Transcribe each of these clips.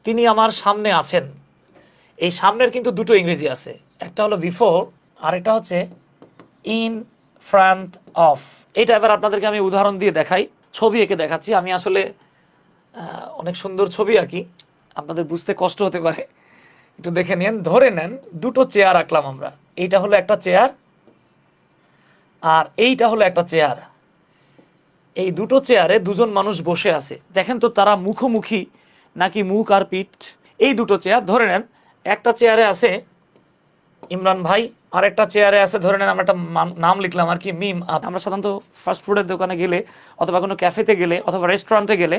তিনি আমার সামনে আছেন, এই সামনের কিন্তু দুটো ইংরেজি আছে, একটা হলো বিফোর আর একটা হচ্ছে ইন ফ্রন্ট অফ। এটা এবার আপনাদেরকে আমি উদাহরণ দিয়ে দেখাই, ছবি এঁকে দেখাচ্ছি। আমি আসলে অনেক সুন্দর ছবি আঁকি, আপনাদের বুঝতে কষ্ট হতে পারে, একটু দেখে নেন। ধরে নেন দুটো চেয়ার আঁকলাম আমরা, এইটা হলো একটা চেয়ার আর এইটা হলো একটা চেয়ার। এই দুটো চেয়ারে দুজন মানুষ বসে আছে, দেখেন তো তারা মুখোমুখি নাকি মুখ আর পিঠ। এই দুটো চেয়ার ধরে নেন, একটা চেয়ারে আছে ইমরান ভাই, আর একটা চেয়ারে আছে ধরে নেন আমরা একটা নাম লিখলাম আর কি, মিম। আমরা সাধারণত ফাস্ট ফুডের দোকানে গেলে অথবা কোনো ক্যাফেতে গেলে অথবা রেস্টুরেন্টে গেলে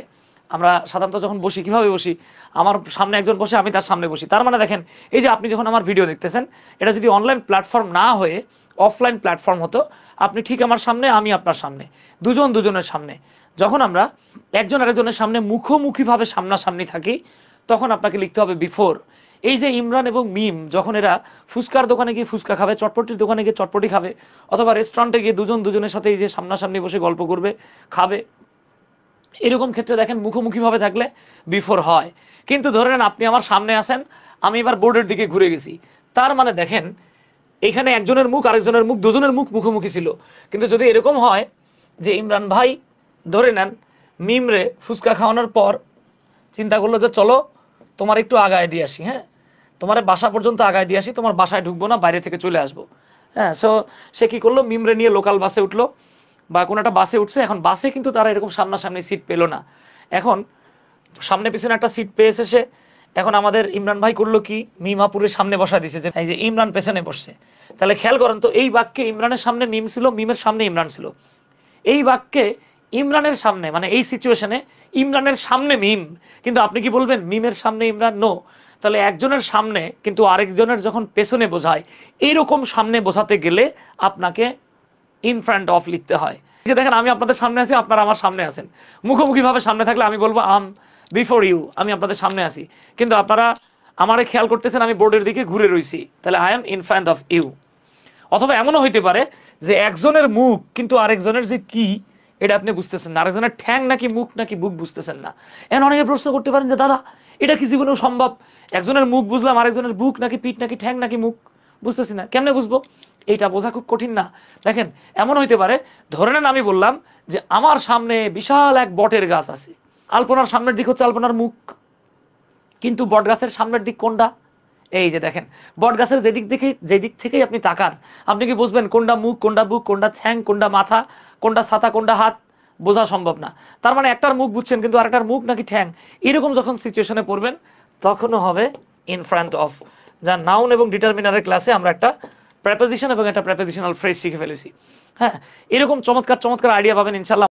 আমরা সাধারণত যখন বসি কিভাবে বসি, আমার সামনে একজন বসে আমি তার সামনে বসি। তার মানে দেখেন এই যে আপনি যখন আমার ভিডিও দেখতেছেন, এটা যদি অনলাইন প্ল্যাটফর্ম না হয়ে অফলাইন প্ল্যাটফর্ম হতো, আপনি ঠিক আমার সামনে, আমি আপনার সামনে, দুজন দুজনের সামনে। যখন আমরা একজন আরেকজনের সামনে মুখোমুখিভাবে সামনাসামনি থাকি, তখন আপনাকে লিখতে হবে বিফোর। এই যে ইমরান এবং মিম যখন এরা ফুচকার দোকানে গিয়ে ফুচকা খাবে, চটপটির দোকানে গিয়ে চটপটি খাবে, অথবা রেস্টুরেন্টে গিয়ে দুজন দুজনের সাথে এই যে সামনাসামনি বসে গল্প করবে, খাবে, এরকম ক্ষেত্রে দেখেন মুখোমুখিভাবে থাকলে বিফোর হয়। কিন্তু ধরে নেন আপনি আমার সামনে আছেন, আমি এবার বোর্ডের দিকে ঘুরে গেছি, তার মানে দেখেন এখানে একজনের মুখ আরেকজনের মুখ, দুজনের মুখ মুখোমুখি ছিল। কিন্তু যদি এরকম হয় যে ইমরান ভাই ধরে নেন মিমরে ফুচকা খাওয়ানোর পর চিন্তা করলো যে চলো তোমার একটু আগায় দিয়ে আসি, হ্যাঁ তোমার বাসা পর্যন্ত আগায় দিয়ে আসি, তোমার বাসায় ঢুকবো না, বাইরে থেকে চলে আসবো। হ্যাঁ, সে কি করলো, মিমরে নিয়ে লোকাল বাসে উঠলো বা কোনো একটা বাসে উঠছে। এখন বাসে কিন্তু তারা এরকম সামনাসামনি সিট পেলো না, এখন সামনে পিছনে একটা সিট পেয়েছে সে। এখন আমাদের ইমরান ভাই করলো কি, মিমাপুরের সামনে বসা দিছে, যে এই যে ইমরান পেছনে বসছে। তাহলে খেয়াল করেন তো, এই বাক্যে ইমরানের সামনে মিম ছিল, মিমের সামনে ইমরান ছিল। এই বাক্যে ইমরানের সামনে, মানে এই সিচুয়েশনে ইমরানের সামনে মিম, কিন্তু আপনি কি বলবেন মিমের সামনে ইমরান? নো। তাহলে একজনের সামনে কিন্তু আরেকজনের যখন পেছনে বোঝায়, এইরকম সামনে বোঝাতে গেলে আপনাকে ইন ফ্রন্ট অফ লিখতে হয়। যে দেখেন আমি আপনাদের সামনে আছি, আপনারা আমার সামনে আছেন, মুখোমুখিভাবে সামনে থাকলে আমি বলবো আম বিফোর ইউ, আমি আপনাদের সামনে আছি। কিন্তু আপনারা আমারে খেয়াল করতেছেন আমি বোর্ডের দিকে ঘুরে রয়েছি, তাহলে I am in front of you. অথবা এমনও হইতে পারে যে একজনের মুখ কিন্তু আরেকজনের যে কি এটা আপনি বুঝতেছেন না, আরেকজনের ঠ্যাং নাকি মুখ নাকি বুক বুঝতেছেন না। এখন অনেকে প্রশ্ন করতে পারেন যে দাদা এটা কি জীবনেও সম্ভব, একজনের মুখ বুঝলাম আরেকজনের বুক নাকি পিঠ নাকি ঠ্যাং নাকি মুখ বুঝতেছি না, কেমনে বুঝবো? এইটা বোঝা খুব কঠিন না। দেখেন এমন হইতে পারে, ধরে নেন আমি বললাম যে আমার সামনে বিশাল এক বটের গাছ আছে, আলপনার সামনের দিক হচ্ছে আলপনার মুখ, কিন্তু বট গাছের সামনের দিক কোনটা? এই যে দেখেন বট গাছের যেদিক থেকেই আপনি তাকান, আপনি কি বুঝবেন কোনটা মুখ কোনটা বুক কোনটা ঠ্যাং কোনটা মাথা কোনটা ছাতা কোনটা হাত? বোঝা সম্ভব না। তার মানে একটার মুখ বুঝছেন কিন্তু আরেকটার মুখ নাকি ঠ্যাং, এরকম যখন সিচুয়েশনে পড়বেন তখনও হবে ইন ফ্রন্ট অফ। যা নাউন এবং ডিটারমিনারের ক্লাসে আমরা একটা প্রেপোজিশন এবং একটা প্রেপোজিশনাল ফ্রেজ শিখে ফেলেছি। হ্যাঁ, এরকম চমৎকার চমৎকার আইডিয়া পাবেন ইনশাল্লাহ।